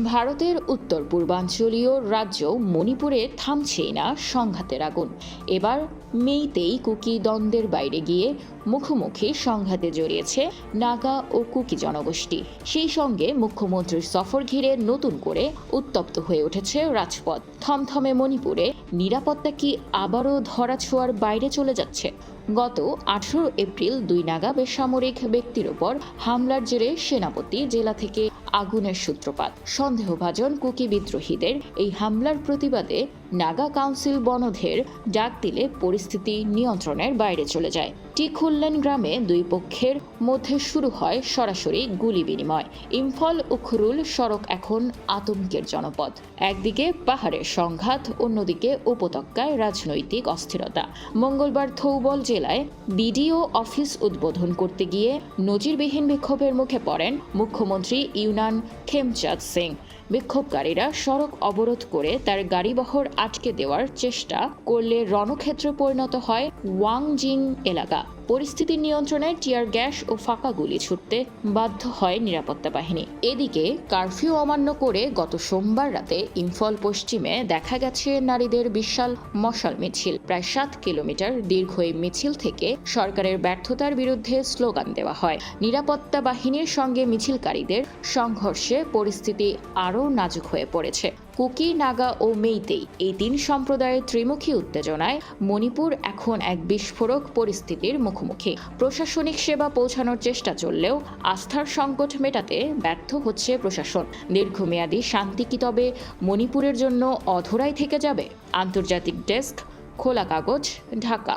ভারতের উত্তর পূর্বাঞ্চলীয় রাজ্য মণিপুরে থামছেই না সংঘাতের আগুন। এবার মেইতেই কুকি দ্বন্দ্বের বাইরে গিয়ে মুখোমুখি সংঘাতে জড়িয়েছে নাগা ও কুকি জনগোষ্ঠী। সেই সঙ্গে মুখ্যমন্ত্রীর সফর ঘিরে নতুন করে উত্তপ্ত হয়ে উঠেছে রাজপথ। থমথমে মণিপুরে নিরাপত্তা কি আবারও ধরাছোঁয়ার বাইরে চলে যাচ্ছে? গত 18 এপ্রিল 2 নাগা বেসামরিক ব্যক্তির ওপর হামলার জেরে সেনাপতি জেলা থেকে আগুনের সূত্রপাত। সন্দেহভাজন কুকি বিদ্রোহীদের এই হামলার প্রতিবাদে নাগা কাউন্সিল বনধের ডাক দিলে পরিস্থিতি নিয়ন্ত্রণের বাইরে চলে যায়। টিখুল্লেন গ্রামে দুই পক্ষের মধ্যে শুরু হয় সরাসরি গুলি বিনিময়। ইম্ফল উখরুল সড়ক এখন আতঙ্কের জনপদ। একদিকে পাহাড়ের সংঘাত, অন্যদিকে উপত্যকায় রাজনৈতিক অস্থিরতা। মঙ্গলবার থৌবল জেলায় বিডিও অফিস উদ্বোধন করতে গিয়ে নজিরবিহীন বিক্ষোভের মুখে পড়েন মুখ্যমন্ত্রী ইউনান খেমচাঁদ সিং। বিক্ষোভকারীরা সড়ক অবরোধ করে তার গাড়িবহর আটকে দেওয়ার চেষ্টা করলে রণক্ষেত্রে পরিণত হয় ওয়াংজিং এলাকা। পরিস্থিতি নিয়ন্ত্রণে টিয়ার গ্যাস ও ফাঁকা গুলি ছুটতে বাধ্য হয় নিরাপত্তা বাহিনী। এদিকে কারফিউ অমান্য করে গত সোমবার রাতে ইম্ফল পশ্চিমে দেখা গেছে নারীদের বিশাল মশাল মিছিল। প্রায় 7 কিলোমিটার দীর্ঘ এই মিছিল থেকে সরকারের ব্যর্থতার বিরুদ্ধে স্লোগান দেওয়া হয়। নিরাপত্তা বাহিনীর সঙ্গে মিছিলকারীদের সংঘর্ষে পরিস্থিতি আরও নাজুক হয়ে পড়েছে। কুকি, নাগা ও মেইতেই এই 3 সম্প্রদায়ের ত্রিমুখী উত্তেজনায় মণিপুর এখন এক বিস্ফোরক পরিস্থিতির মুখোমুখি। প্রশাসনিক সেবা পৌঁছানোর চেষ্টা চললেও আস্থার সংকট মেটাতে ব্যর্থ হচ্ছে প্রশাসন। দীর্ঘমেয়াদী শান্তি কি তবে মণিপুরের জন্য অধরাই থেকে যাবে? আন্তর্জাতিক ডেস্ক, খোলা কাগজ, ঢাকা।